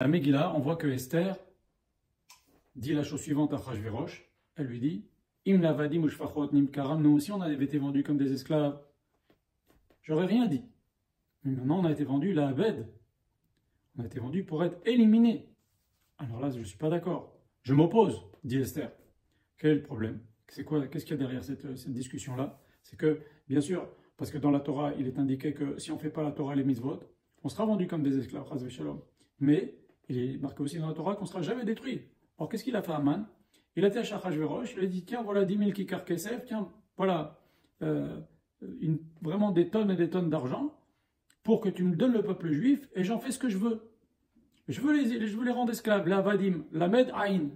La Megillah, on voit que Esther dit la chose suivante à Achashverosh. Elle lui dit Im lavadim ushfachot nimkaram. Nous aussi, on avait été vendus comme des esclaves. J'aurais rien dit. Mais maintenant, on a été vendus la Abed. On a été vendus pour être éliminés. Alors là, je ne suis pas d'accord. Je m'oppose, dit Esther. Quel est le problème? C'est quoi? Qu'est-ce qu'il y a derrière cette discussion-là? C'est que, bien sûr, parce que dans la Torah, il est indiqué que si on ne fait pas la Torah et les mitzvot, on sera vendu comme des esclaves, chas v'shalom. Mais il est marqué aussi dans la Torah qu'on ne sera jamais détruit. Alors qu'est-ce qu'il a fait Haman? Il a été à Achashverosh, il a dit tiens, voilà 10 000 kikar kesef, tiens, voilà vraiment des tonnes et des tonnes d'argent pour que tu me donnes le peuple juif et j'en fais ce que je veux. Je veux les rendre esclaves, la vadim, la med aïn.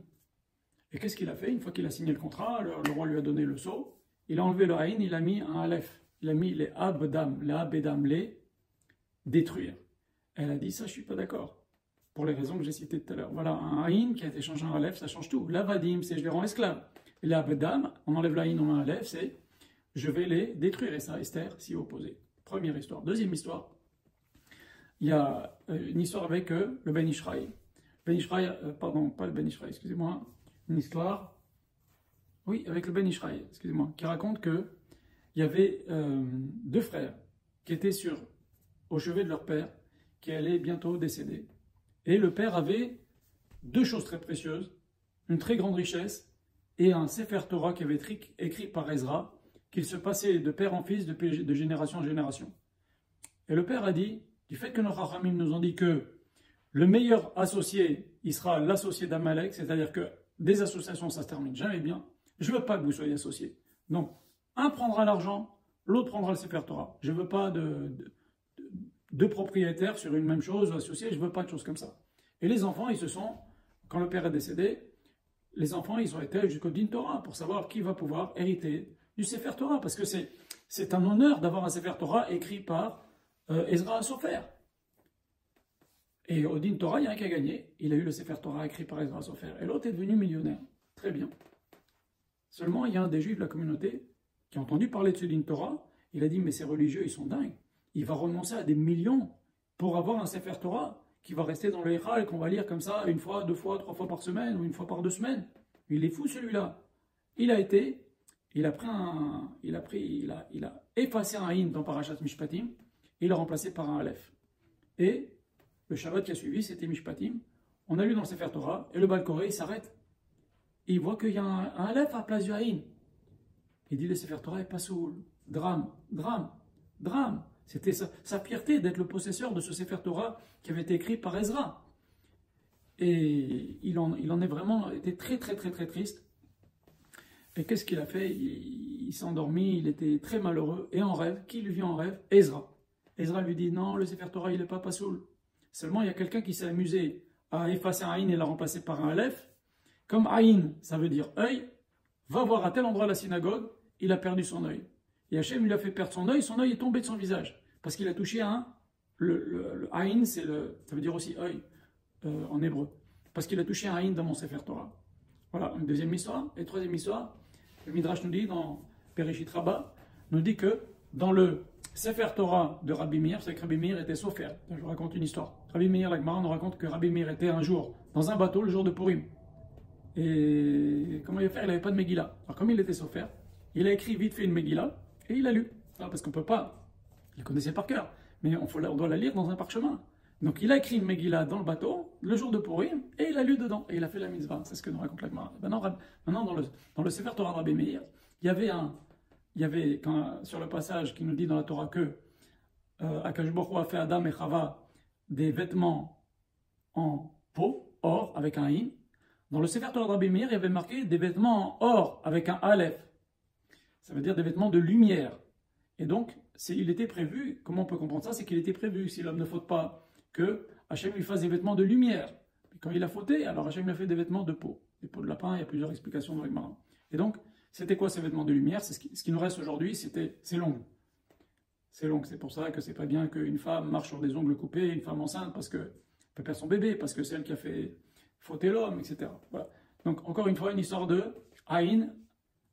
Et qu'est-ce qu'il a fait? Une fois qu'il a signé le contrat, le roi lui a donné le sceau, il a enlevé le aïn, il a mis un aleph. Il a mis les abdam, les détruire. Elle a dit ça, je ne suis pas d'accord. Pour les raisons que j'ai citées tout à l'heure. Voilà, un aïn qui a été changé en aleph, ça change tout. La vadim, c'est je les rends esclaves. Et la abdam, on enlève l'aïn, on met un aleph, c'est je vais les détruire. Et ça, Esther s'y opposait. Première histoire. Deuxième histoire. Il y a une histoire avec le Ben Ishraï. Ben Ishraï, pardon, pas le Ben Ishraï, excusez-moi. Une histoire, oui, avec le Ben Ishraï, excusez-moi, qui raconte que il y avait deux frères qui étaient au chevet de leur père, qui allaient bientôt décéder. Et le père avait deux choses très précieuses, une très grande richesse et un Sefer Torah qui avait été écrit par Ezra, qu'il se passait de père en fils, de génération en génération. Et le père a dit, du fait que nos Chachamim nous ont dit que le meilleur associé, il sera l'associé d'Amalek, c'est-à-dire que des associations, ça se termine jamais bien, je ne veux pas que vous soyez associés. Donc, un prendra l'argent, l'autre prendra le Sefer Torah. Je ne veux pas deux propriétaires sur une même chose, associés, je ne veux pas de choses comme ça. Et les enfants, quand le père est décédé, les enfants, ils ont été jusqu'au Din Torah pour savoir qui va pouvoir hériter du Sefer Torah, parce que c'est un honneur d'avoir un Sefer Torah écrit par Ezra Sofer. Et au Din Torah, il y a un qui a gagné, il a eu le Sefer Torah écrit par Ezra Sofer, et l'autre est devenu millionnaire. Très bien. Seulement, il y a un des juifs de la communauté qui a entendu parler de ce Din Torah, il a dit, mais ces religieux, ils sont dingues. Il va renoncer à des millions pour avoir un Sefer Torah qui va rester dans le Héra et qu'on va lire comme ça une fois, deux fois, trois fois par semaine ou une fois par 2 semaines. Il est fou celui-là. Il a effacé un Aïn dans Parashat Mishpatim et il l'a remplacé par un Aleph. Et le Shabbat qui a suivi, c'était Mishpatim. On a lu dans le Sefer Torah et le Baal Koré, il s'arrête. Et il voit qu'il y a un Aleph à la place du Aïn. Il dit le Sefer Torah est pas soul. Drame, drame, drame. C'était sa fierté d'être le possesseur de ce Sefer Torah qui avait été écrit par Ezra. Et il en est vraiment été très très très très triste. Et qu'est-ce qu'il a fait? Il s'est endormi, il était très malheureux. Et en rêve, qui lui vient en rêve? Ezra. Ezra lui dit non, le Sefer Torah il n'est pas pasoul. Seulement il y a quelqu'un qui s'est amusé à effacer un Aïn et l'a remplacé par un Aleph. Comme Aïn, ça veut dire œil, va voir à tel endroit la synagogue, il a perdu son œil. Et Hachem lui a fait perdre son œil est tombé de son visage. Parce qu'il a touché le Aïn, ça veut dire aussi œil en hébreu. Parce qu'il a touché un Aïn dans mon Sefer Torah. Voilà, une deuxième histoire. Et troisième histoire, le Midrash nous dit, dans Bereshit Rabbah, nous dit que dans le Sefer Torah de Rabbi Meir, c'est que Rabbi Meir était Sofer. Je vous raconte une histoire. Rabbi Meir, la Gemara nous raconte que Rabbi Meir était un jour dans un bateau le jour de Purim. Et comment il a fait? Il n'avait pas de Megillah. Alors comme il était Sofer, il a écrit vite fait une Megillah et il a lu. Alors, parce qu'on ne peut pas, il la connaissait par cœur, mais on doit la lire dans un parchemin. Donc il a écrit une Megillah dans le bateau, le jour de Purim, et il a lu dedans, et il a fait la mitzvah. C'est ce que nous raconte la Gemara. Maintenant dans le Sefer Torah de Rabbi Meir, il y avait sur le passage qui nous dit dans la Torah que Akash Baruch Hu a fait Adam et Chava des vêtements en peau, or, avec un in. Dans le Sefer Torah de Rabbi Meir, il y avait marqué des vêtements en or, avec un aleph. Ça veut dire des vêtements de lumière. Et donc, il était prévu, comment on peut comprendre ça? C'est qu'il était prévu, si l'homme ne faute pas, que Hachem lui fasse des vêtements de lumière. Et quand il a fauté, alors Hachem lui a fait des vêtements de peau. Des peaux de lapin, il y a plusieurs explications dans les marins. Et donc, c'était quoi ces vêtements de lumière? Ce qui nous reste aujourd'hui, c'est l'ongle. C'est l'ongle, c'est pour ça que c'est pas bien qu'une femme marche sur des ongles coupés, une femme enceinte, parce qu'elle peut perdre son bébé, parce que c'est elle qui a fait fauter l'homme, etc. Voilà. Donc, encore une fois, une histoire de Aïn,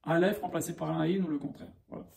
Aleph remplacé par un Aïn ou le contraire. Voilà.